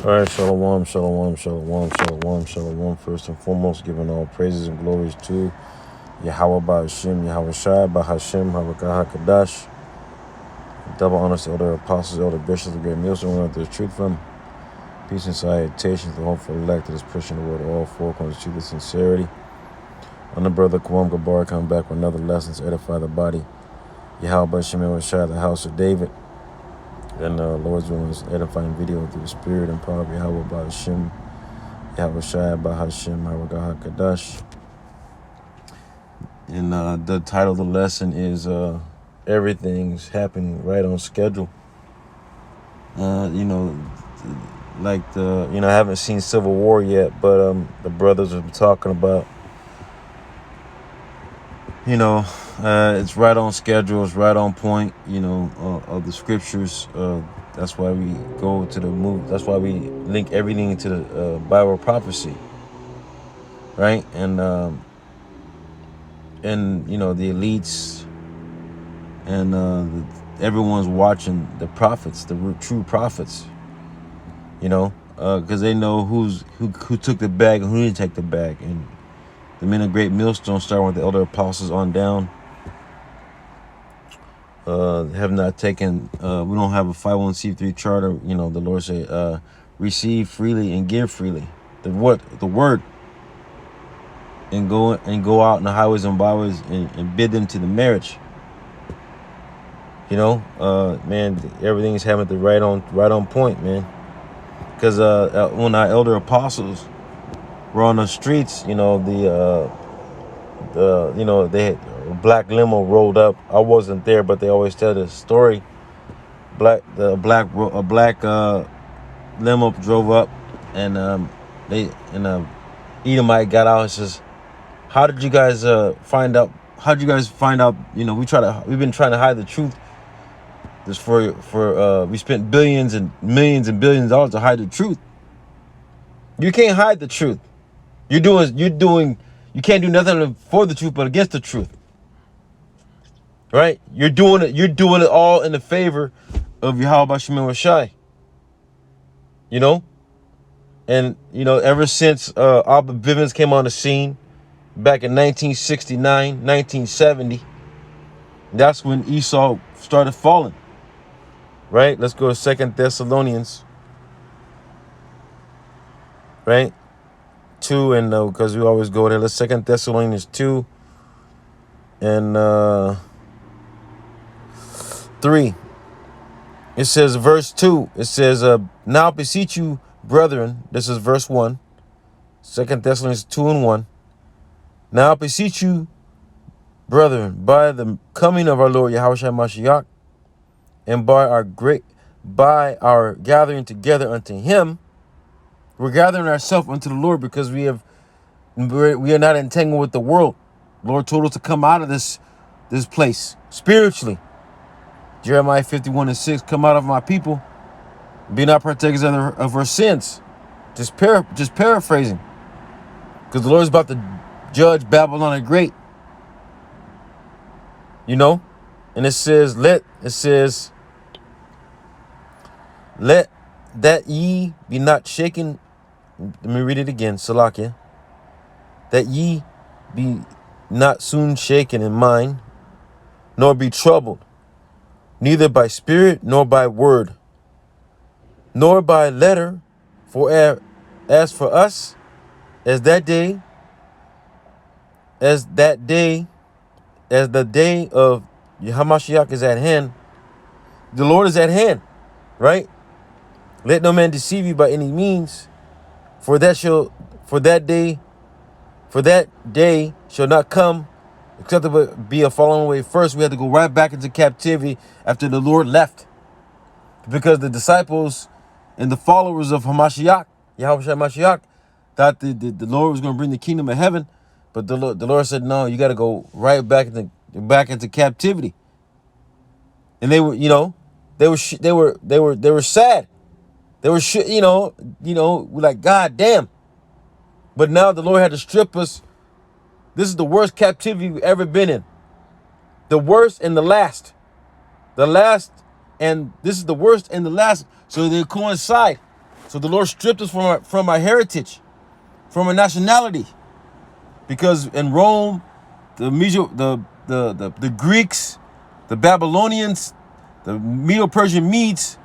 All right, shalom, shalom, shalom, shalom, shalom. First and foremost, giving all praises and glories to Yahweh Ba'Hashem, Yahweh Shai, Ba'Hashem, Havakah HaKadash. Double honors to elder apostles, elder bishops, the great millstone, where there's truth from. Peace and salutations to the hopeful elect that is pushing the word of all four corners to truth and sincerity. I'm the brother Kwam Gabar, coming back with another lesson to edify the body. Yahweh Ba'Hashem, Yahweh Shai, the house of David. And Lord's willing is edifying video through the spirit and power of Yahweh Ba'Hashem, Yahweh Shai, Ba'Hashem, Havakah HaKadash. And the title of the lesson is Everything's Happening Right on Schedule. I haven't seen Civil War yet, but the brothers have been talking about, it's right on schedule, it's right on point, of the scriptures. That's why we go to the move. That's why we link everything to the Bible prophecy, right? And the elites and everyone's watching the prophets, the true prophets, because they know who took the bag and who didn't take the bag. And the men of great millstone, starting with the elder apostles on down, have not taken. We don't have a 501c3 charter. The Lord say, receive freely and give freely. The word, and go out in the highways and byways and bid them to the marriage. Man, everything is happening right on point, man. Because when our elder apostles were on the streets, they had a black limo rolled up. I wasn't there, but they always tell this story. A black limo drove up, and Edomite got out and says, "How did you guys find out? How'd you guys find out? We've been trying to hide the truth. This we spent billions and millions and billions of dollars to hide the truth. You can't hide the truth. You can't do nothing for the truth but against the truth. Right? You're doing it all in the favor of Yahweh Ba'Hashem Shai. And ever since Abba Bivens came on the scene back in 1969, 1970, that's when Esau started falling. Right? Let's go to 2 Thessalonians. Right? 2, and because we always go there. Let's 2 Thessalonians 2 and 3. It says, verse 2, it says, now beseech you, brethren, this is verse 1, 2 Thessalonians 2 and 1. Now beseech you, brethren, by the coming of our Lord Yahushua Mashiach, and by our gathering together unto him. We're gathering ourselves unto the Lord because we are not entangled with the world. The Lord told us to come out of this place spiritually. Jeremiah 51:6, come out of my people, be not partakers of our sins. Just paraphrasing. Because the Lord is about to judge Babylon the Great. And it says, let that ye be not shaken. Let me read it again, Salakia. That ye be not soon shaken in mind, nor be troubled, neither by spirit, nor by word, nor by letter. For as for us, as the day of Hamashiach is at hand, the Lord is at hand, right? Let no man deceive you by any means, for that day shall not come, except to be a falling away first. We had to go right back into captivity after the Lord left, because the disciples and the followers of Hamashiach, Yahweh Mashiach, thought the Lord was going to bring the kingdom of heaven, but the Lord said, no, you got to go right back into captivity. And they were sad. They were like, God damn. But now the Lord had to strip us. This is the worst captivity we've ever been in. The worst and the last. The last, and this is the worst and the last. So they coincide. So the Lord stripped us from our heritage, from our nationality. Because in Rome, the Greeks, the Babylonians, the Medo-Persian Medes,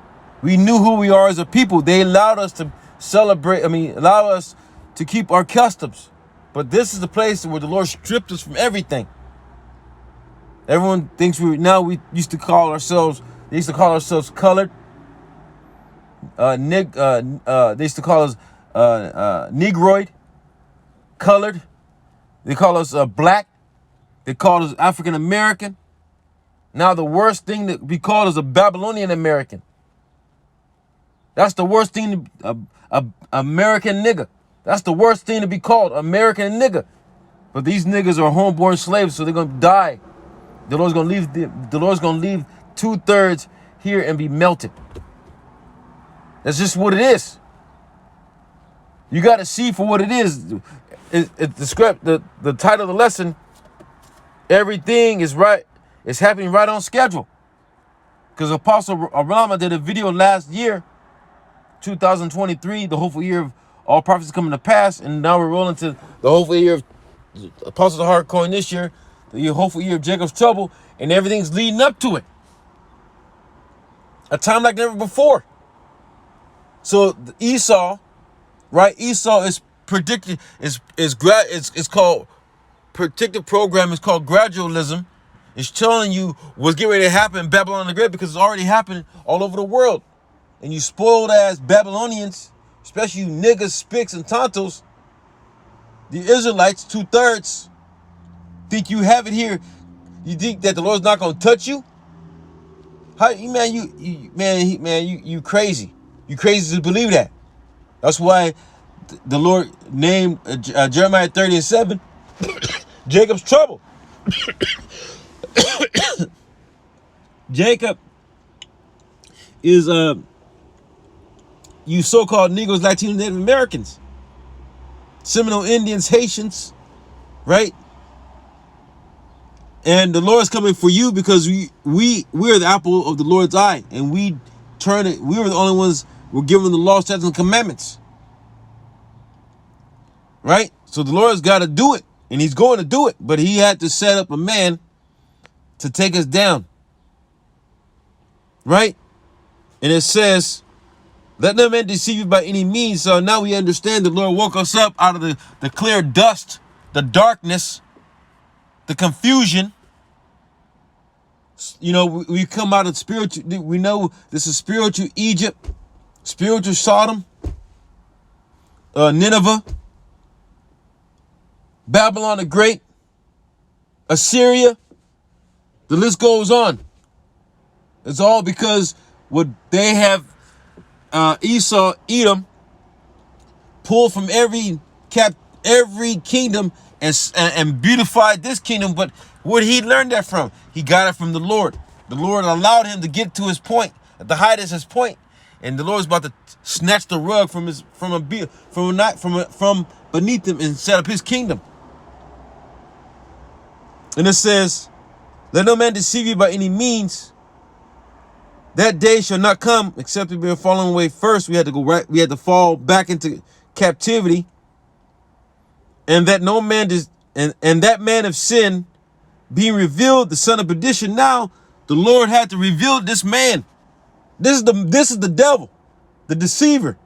we knew who we are as a people. They allowed us to allow us to keep our customs. But this is the place where the Lord stripped us from everything. Everyone thinks we used to call ourselves colored. They used to call us Negroid, colored. They call us black. They call us African American. Now the worst thing to be called is a Babylonian American. That's the worst thing American nigga. That's the worst thing to be called, American nigga. But these niggas are homeborn slaves, so they're gonna die. The Lord's gonna leave 2/3 here and be melted. That's just what it is. You got to see for what it is. The title of the lesson, everything is right. It's happening right on schedule. Because Apostle Arama did a video last year, 2023, the hopeful year of all prophecies coming to pass, and now we're rolling to the hopeful year of Apostles of Hardcoin this year, the hopeful year of Jacob's trouble, and everything's leading up to it. A time like never before. So Esau, right? Esau is predicted, it's called predictive program. It's called gradualism. It's telling you what's getting ready to happen in Babylon the Great because it's already happening all over the world. And you spoiled ass Babylonians, especially you niggas, spics, and tontos, the Israelites, 2/3, think you have it here. You think that the Lord's not gonna touch you? How, you crazy. You crazy to believe that. That's why the Lord named Jeremiah 30:7 Jacob's trouble. Jacob is you so-called Negroes, Latinos, Native Americans, Seminole Indians, Haitians, right? And the Lord's coming for you because we're the apple of the Lord's eye, and we were the only ones who were given the law, statutes, and commandments. Right? So the Lord's got to do it, and he's going to do it, but he had to set up a man to take us down. Right? And it says, let no man deceive you by any means. So now we understand the Lord woke us up out of the clear dust, the darkness, the confusion. You know, we come out of spiritual, we know this is spiritual Egypt, spiritual Sodom, Nineveh, Babylon the Great, Assyria, the list goes on. It's all because what they have, Esau, Edom, pulled from every kingdom and beautified this kingdom. But where did he learn that from? He got it from the Lord. The Lord allowed him to get to his point, at the height of his point, and the Lord's about to snatch the rug from beneath him and set up his kingdom. And it says, let no man deceive you by any means. That day shall not come except we be fallen away first. We had to go right. We had to fall back into captivity. And that no man and that man of sin being revealed, the son of perdition. Now the Lord had to reveal this man. This is the devil, the deceiver,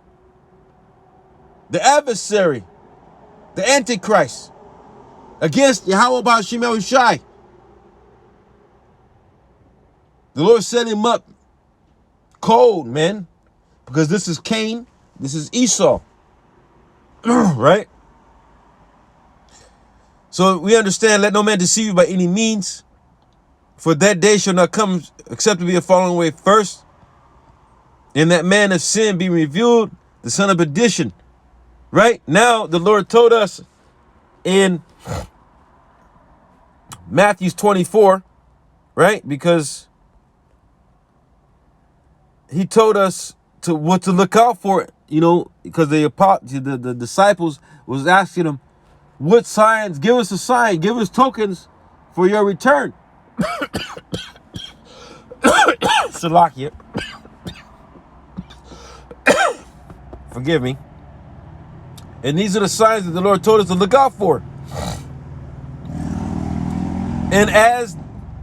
the adversary, the antichrist against Yahweh Ba'ashem Yahushai. The Lord set him up cold, man, because this is Cain, this is Esau, right? So we understand, let no man deceive you by any means, for that day shall not come except to be a falling away first, and that man of sin be revealed, the son of perdition. Right now, the Lord told us in Matthew 24, right? Because he told us what to look out for, you know, because the disciples was asking him, what signs, give us a sign, give us tokens for your return. Salakia. Forgive me. And these are the signs that the Lord told us to look out for. And as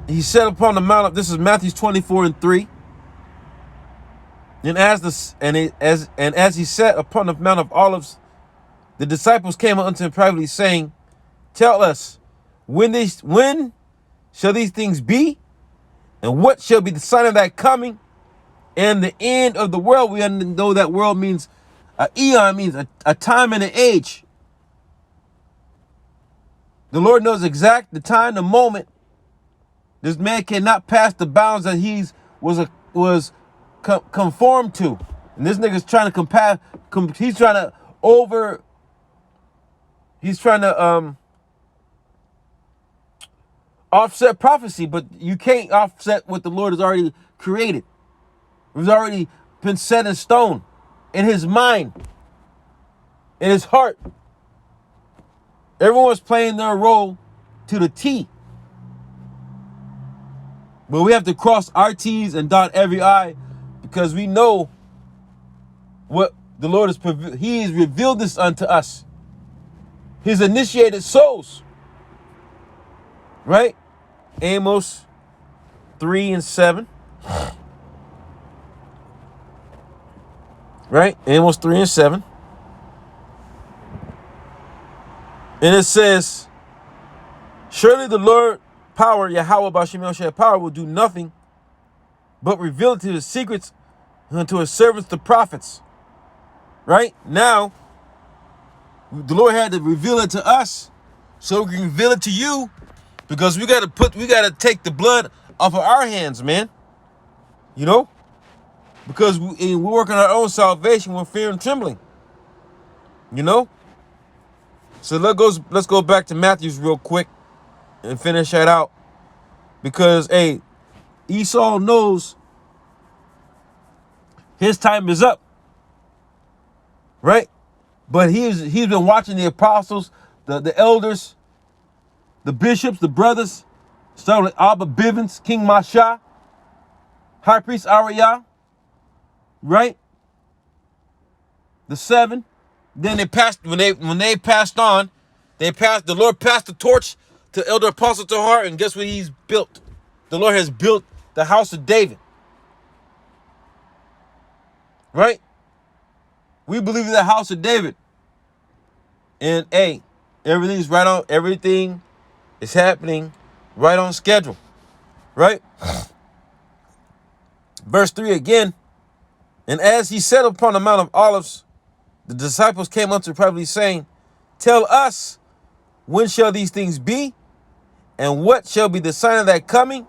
he said upon the mount of, this is Matthew 24:3. And as he sat upon the Mount of Olives, the disciples came unto him privately, saying, Tell us, when shall these things be? And what shall be the sign of that coming and the end of the world? We know that world means eon, means a time and an age. The Lord knows exact the time, the moment. This man cannot pass the bounds that he was conformed to. And this nigga's trying to he's trying to offset prophecy, but you can't offset what the Lord has already created. It's already been set in stone in his mind, in his heart. Everyone's playing their role to the T. But we have to cross our T's and dot every I, because we know what the Lord he has revealed this unto us. He's initiated souls. Right? Amos 3:7. Right? Amos 3:7. And it says, Surely the Lord power, Yahweh B'Shem Yahshua power, will do nothing but reveal it to his secrets unto his servants, the prophets. Right? Now, the Lord had to reveal it to us so we can reveal it to you, because we gotta take the blood off of our hands, man. You know? Because we're working our own salvation with fear and trembling. You know? So let's go back to Matthew's real quick and finish that out. Because, hey, Esau knows his time is up. Right? But he's been watching the apostles, the elders, the bishops, the brothers, starting with Abba Bivens, King Masha, High Priest Ariah, right? The 7. Then they passed, when they passed on, the Lord passed the torch to Elder Apostle Tahar, and guess what he's built? The Lord has built the house of David. Right? We believe in the house of David. And hey, everything is happening right on schedule. Right? Verse 3 again. And as he sat upon the Mount of Olives, the disciples came unto him privately, saying, Tell us, when shall these things be? And what shall be the sign of that coming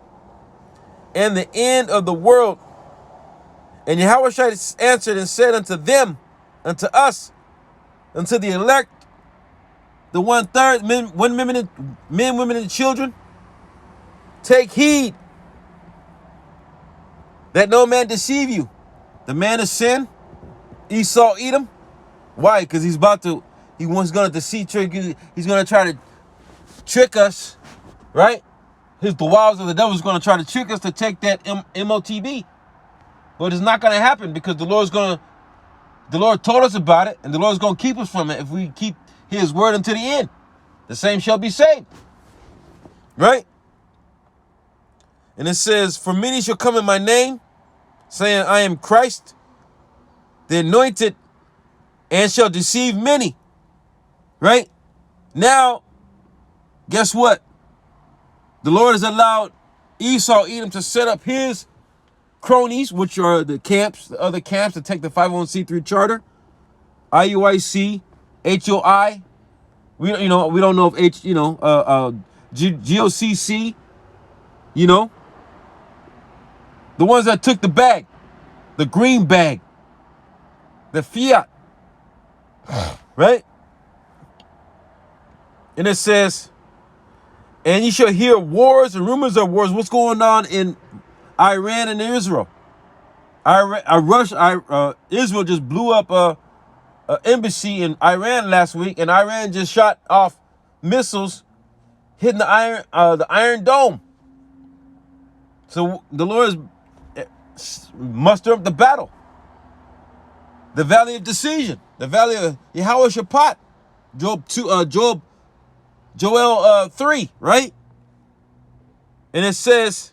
and the end of the world? And Yahweh answered and said unto them, unto us, unto the elect, the 1/3, men, women, and children, take heed that no man deceive you. The man of sin, Esau, Edom. Why? Because he's going to deceive, trick you. He's going to try to trick us, right? The wiles of the devil is going to try to trick us to take that MOTB. But it's not going to happen, because the Lord told us about it, and the Lord's going to keep us from it if we keep his word unto the end. The same shall be saved. Right? And it says, For many shall come in my name, saying, I am Christ, the anointed, and shall deceive many. Right? Now, guess what? The Lord has allowed Esau, Edom, to set up his cronies, which are the other camps that take the 501c3 charter, IUIC, HOI. We don't know if GOCC, the ones that took the bag, the green bag, the fiat, right? And it says, and you shall hear wars and rumors of wars. What's going on in Iran and Israel? Israel just blew up a embassy in Iran last week, and Iran just shot off missiles hitting the Iron Dome. So the Lord has mustered up the battle. the valley of decision, the valley of Yehoshaphat, Joel 3, right? And it says,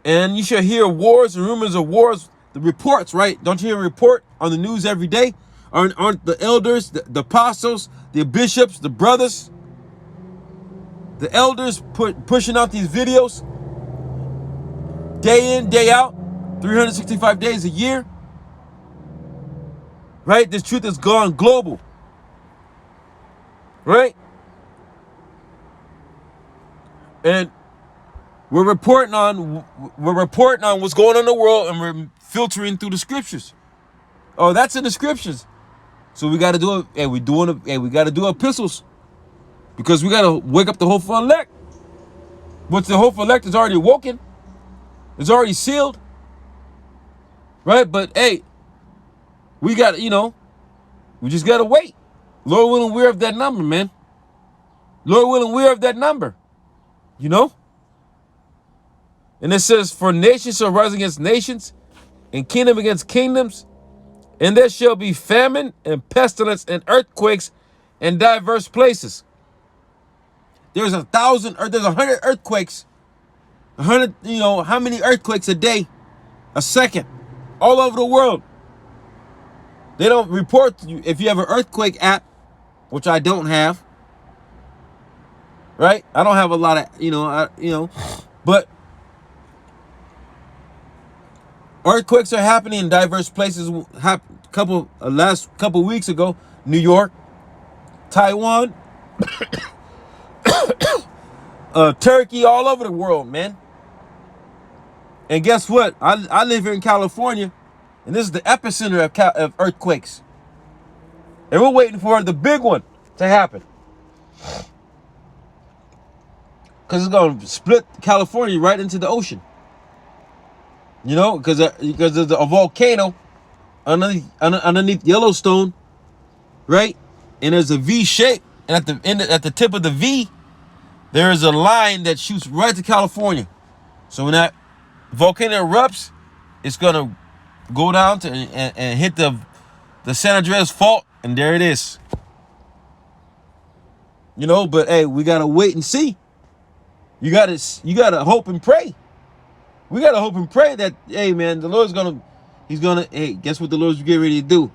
and you shall hear wars and rumors of wars, the reports, right? Don't you hear a report on the news every day? Aren't the elders, the apostles, the bishops, the brothers, the elders pushing out these videos day in, day out, 365 days a year? Right? This truth has gone global. Right? And we're reporting on what's going on in the world, and we're filtering through the scriptures. Oh, that's in the scriptures. So we got to do it. Hey, we got to do epistles, because we got to wake up the hopeful elect. But the hopeful elect is already woken. It's already sealed. Right? But hey, we got to, we just got to wait. Lord willing, we're of that number, man. Lord willing, we're of that number. And it says, for nations shall rise against nations, and kingdom against kingdoms, and there shall be famine and pestilence and earthquakes in diverse places. There's 1,000, or there's 100 earthquakes. 100, how many earthquakes a day? A second. All over the world. They don't report to you if you have an earthquake app, which I don't have. Right? I don't have a lot of, but earthquakes are happening in diverse places. Last couple weeks ago, New York, Taiwan, Turkey, all over the world, man. And guess what? I live here in California, and this is the epicenter of earthquakes. And we're waiting for the big one to happen, because it's going to split California right into the ocean. Because there's a volcano underneath Yellowstone, right? And there's a V shape, and at the tip of the V, there is a line that shoots right to California. So when that volcano erupts, it's gonna go down to and hit the San Andreas Fault, and there it is. But hey, we gotta wait and see. You gotta hope and pray. We gotta hope and pray that, hey man, the Lord's hey, guess what the Lord's getting ready to do?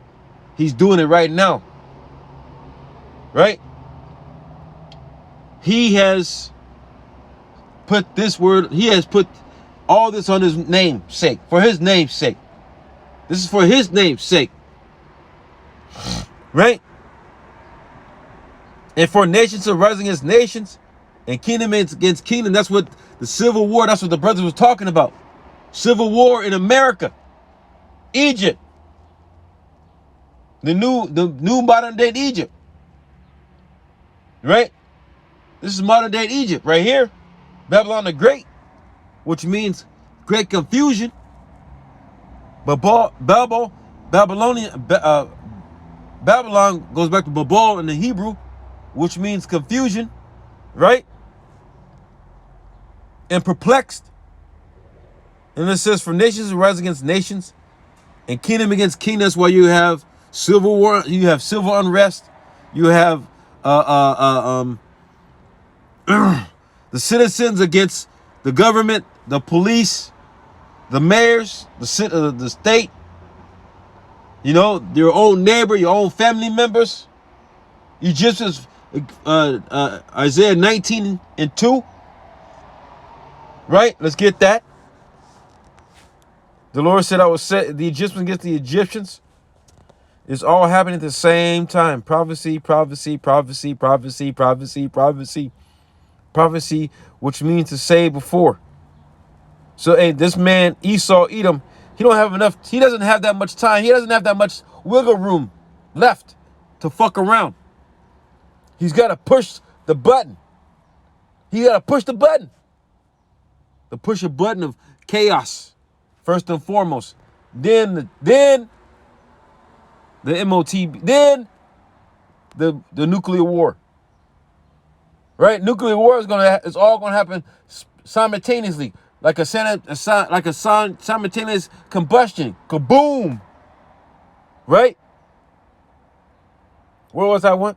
He's doing it right now. Right? He has put all this on his name's sake, for his name's sake. This is for his name's sake. Right? And for nations to rise against nations, and kingdom against kingdom. That's what the Civil War, that's what the brothers was talking about. Civil War in America. Egypt. The new modern day Egypt. Right? This is modern day Egypt right here. Babylon the Great, which means great confusion. Babylon goes back to Babel in the Hebrew, which means confusion, right? And perplexed. And it says, for nations to rise against nations, and kingdom against kingdom. That's why you have civil war, you have civil unrest, you have the citizens against the government, the police, the mayors, the state, your own neighbor, your own family members. Egyptians, Isaiah 19:2. Right? Let's get that. The Lord said, I will set the Egyptians against the Egyptians. It's all happening at the same time. Prophecy, prophecy, prophecy, prophecy, prophecy, prophecy. Prophecy, which means to say before. So, hey, this man, Esau, Edom, he doesn't have that much time. He doesn't have that much wiggle room left to fuck around. He's got to push the button. He got to push the button. To push a button of chaos, first and foremost. Then the MOTB, then the nuclear war. Right? Nuclear war is all gonna happen simultaneously, like a simultaneous combustion. Kaboom! Right? Where was I went?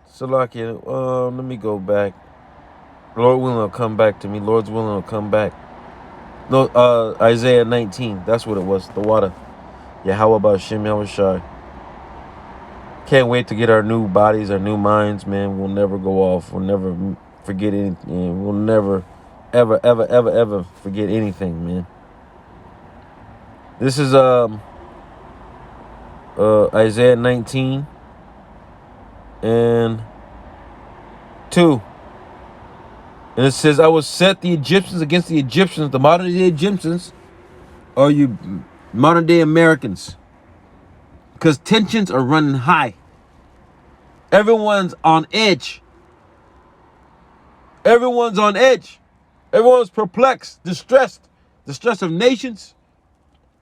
Salakia, let me go back. Lord willing, will come back to me. Lord's willing, will come back. No, Isaiah 19. That's what it was. The water. Yeah, how about Shem Yahushai? Can't wait to get our new bodies, our new minds, man. We'll never go off. We'll never forget anything. We'll never, ever forget anything, man. This is Isaiah 19 and 2. And it says, I will set the Egyptians against the Egyptians. The modern day Egyptians are you modern day Americans. Because tensions are running high. Everyone's on edge. Everyone's on edge. Everyone's perplexed, distressed. The stress of nations.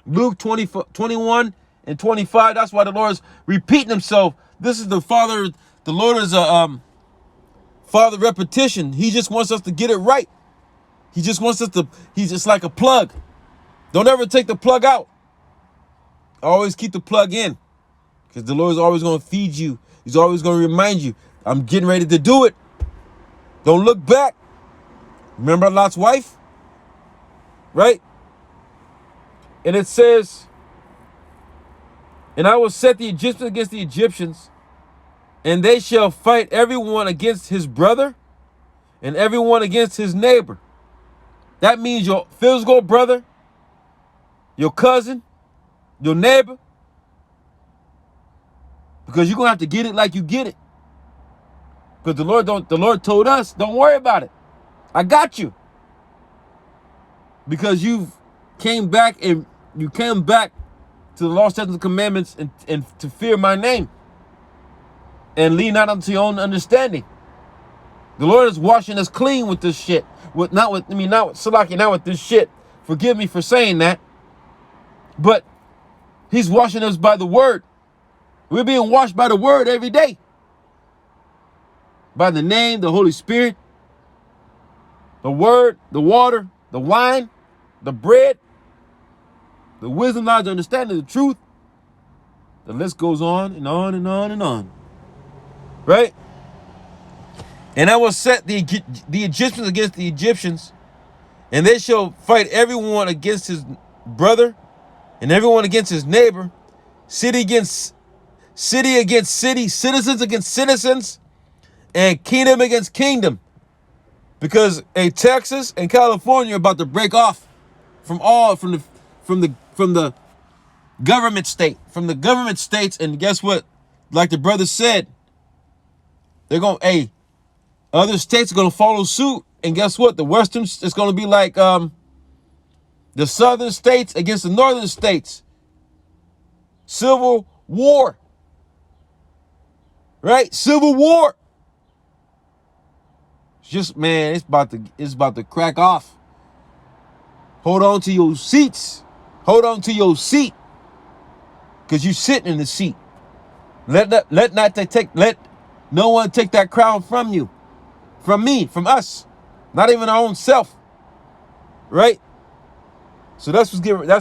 Luke 21 and 25. That's why the Lord is repeating himself. This is the Father. The Lord is a Father repetition. He just wants us to get it right. He just wants us to, he's just like a plug. Don't ever take the plug out. Always keep the plug in. Because the Lord is always going to feed you. He's always going to remind you, I'm getting ready to do it. Don't look back. Remember Lot's wife? Right? And it says, and I will set the Egyptians against the Egyptians, and they shall fight everyone against his brother and everyone against his neighbor. That means your physical brother, your cousin, your neighbor. Because you're going to have to get it like you get it. Because the Lord told us, don't worry about it. I got you. Because you came back to the law, statutes, and commandments and to fear my name. And lean not unto your own understanding. The Lord is washing us clean with this shit. Not with Salaki, not with this shit. Forgive me for saying that. But he's washing us by the word. We're being washed by the word every day. By the name, the Holy Spirit, the word, the water, the wine, the bread, the wisdom, knowledge, understanding, the truth. The list goes on and on and on and on. Right? And I will set the Egyptians against the Egyptians, and they shall fight everyone against his brother and everyone against his neighbor, city against city, citizens against citizens, and kingdom against kingdom. Because Texas and California are about to break off from the government state, from the government states, and guess what? Like the brother said, they're going, other states are going to follow suit, and guess what? The Western is going to be like the southern states against the northern states. Civil war. Right? Civil war. Just, man, it's about to crack off. Hold on to your seats. Hold on to your seat. Because you're sitting in the seat. Let no one take that crown from you. From me, from us. Not even our own self. Right? So that's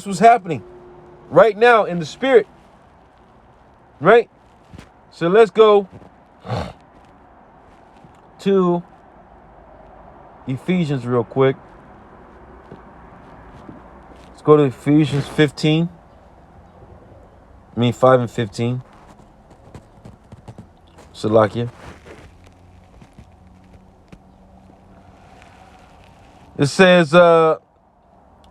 what's happening right now in the spirit. Right? So let's go to Ephesians real quick. Let's go to Ephesians 15. 5 and 15. Salakia. It says,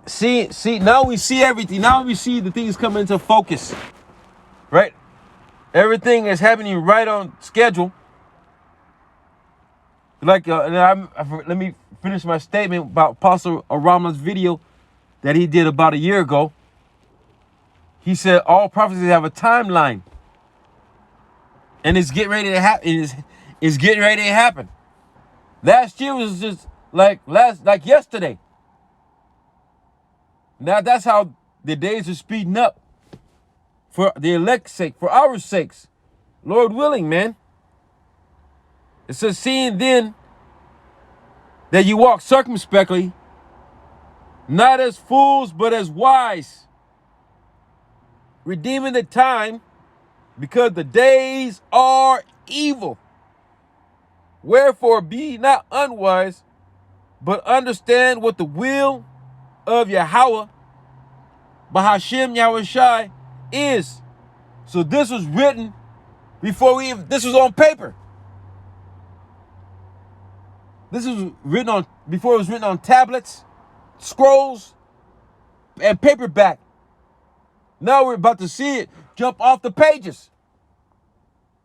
see, now we see everything. Now we see the things coming into focus. Right? Everything is happening right on schedule. Like, let me finish my statement about Apostle Arama's video that he did about a year ago. He said all prophecies have a timeline, and it's getting ready to happen. It's getting ready to happen. Last year was just like yesterday. Now that's how the days are speeding up. For the elect's sake, for our sakes, Lord willing, man. It says, seeing then that you walk circumspectly, not as fools, but as wise, redeeming the time, because the days are evil. Wherefore be not unwise, but understand what the will of Yahweh, Bahashem Yahushai, is. So this was written before this was on paper. This was written on, before it was written on tablets, scrolls, and paperback. Now we're about to see it jump off the pages.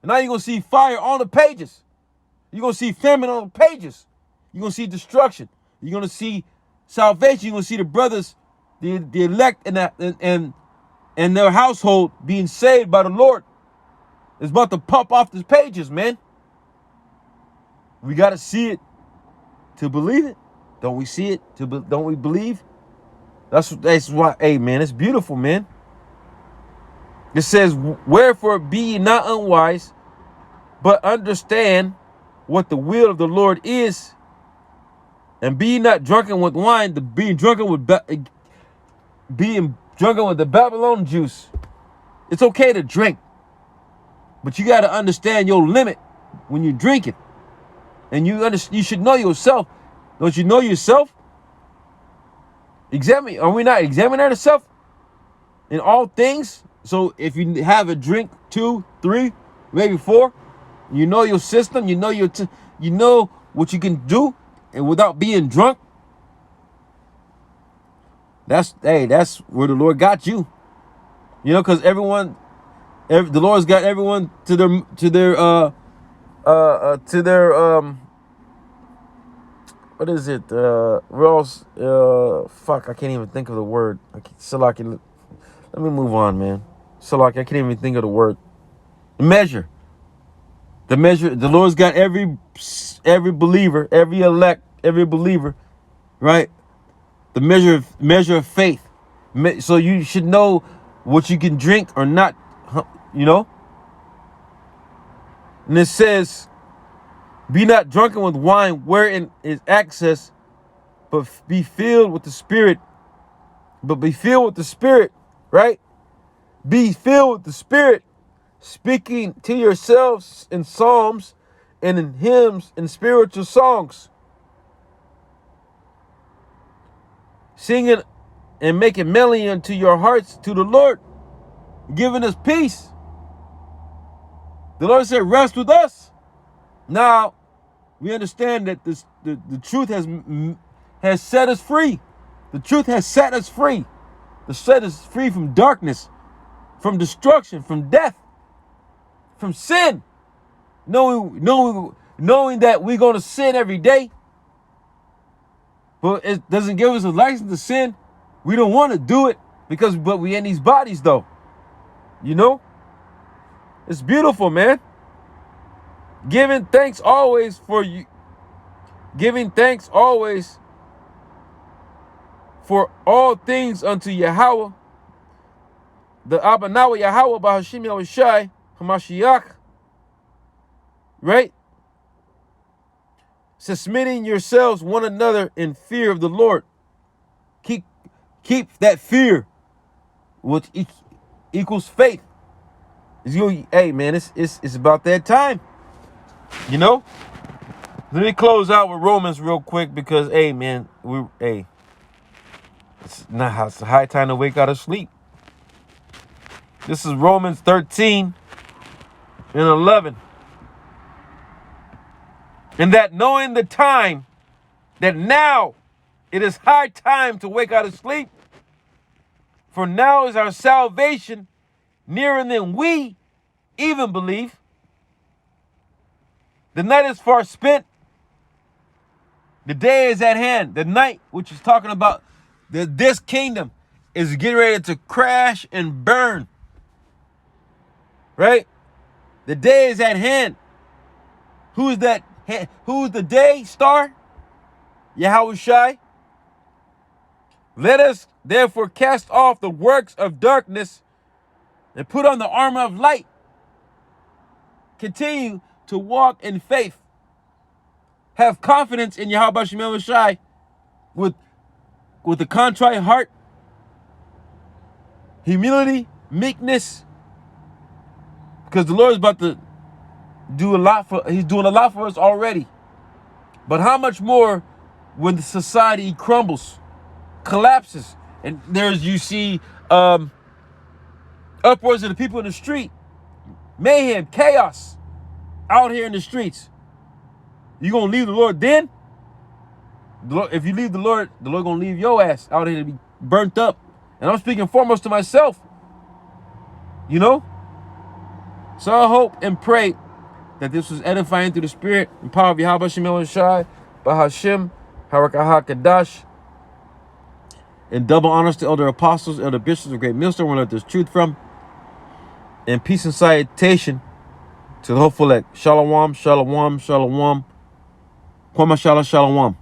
And now you're going to see fire on the pages. You're going to see famine on the pages. You're going to see destruction. You're going to see salvation. You're going to see the brothers, the elect and their household being saved by the Lord. It's about to pump off the pages, man. We got to see it to believe it. Don't we see it? Don't we believe? That's why, hey, man, it's beautiful, man. It says, wherefore be ye not unwise, but understand what the will of the Lord is. And be ye not drunken with wine, being drunken with the Babylon juice. It's okay to drink, but you got to understand your limit when you drink it. And you should know yourself. Don't you know yourself? Are we not examining ourselves in all things? So if you have a drink, 2, 3, maybe 4, you know your system, you know you know what you can do, and without being drunk. That's where the Lord got you. You know, because the Lord's got everyone to their what is it? Fuck, I can't even think of the word. Salaki, let me move on, man. Salaki, I can't even think of the word. Measure. The measure. The Lord's got every believer, every elect, every believer, right? The measure of faith. So you should know what you can drink or not, you know? And it says, be not drunken with wine wherein is excess, but be filled with the Spirit. But be filled with the Spirit, right? Be filled with the Spirit, speaking to yourselves in psalms and in hymns and spiritual songs, singing and making melody unto your hearts to the Lord, giving us peace. The Lord said, rest with us. Now, we understand that the truth has set us free. The truth has set us free. To set us free from darkness, from destruction, from death, from sin. Knowing that we're going to sin every day, but it doesn't give us a license to sin. We don't want to do it but we in these bodies though. You know? It's beautiful, man. Giving thanks always for all things unto Yahweh, the Abanawa Yahweh Bahashim Yahushai Hamashiach, right? Submitting yourselves one another in fear of the Lord. Keep that fear, which equals faith. Hey man, it's about that time. You know? Let me close out with Romans real quick because, hey man, it's a high time to wake out of sleep. This is Romans 13 and 11. And that knowing the time, that now it is high time to wake out of sleep. For now is our salvation nearer than we even believe. The night is far spent. The day is at hand. The night, which is talking about this kingdom, is getting ready to crash and burn. Right? The day is at hand. Who's that? Who's the day star? Yahushai. Let us therefore cast off the works of darkness and put on the armor of light. Continue to walk in faith. Have confidence in Yahweh Shemel Shai with a contrite heart, humility, meekness, because the Lord is about to do a lot for, he's doing a lot for us already. But how much more when the society crumbles, collapses, and you see upwards of the people in the street, mayhem, chaos out here in the streets. You gonna leave the Lord then? If you leave the Lord gonna leave your ass out here to be burnt up. And I'm speaking foremost to myself. You know? So I hope and pray that this was edifying through the Spirit and power of Yahweh Shemel Shai, Bahashim, Harakah Kadash. And double honors to elder apostles, elder bishops of Great Millstone, where there's truth from. And peace and salutation to the hopeful elect. Shalom, shalom, shalom. Kwama shalom, shalom.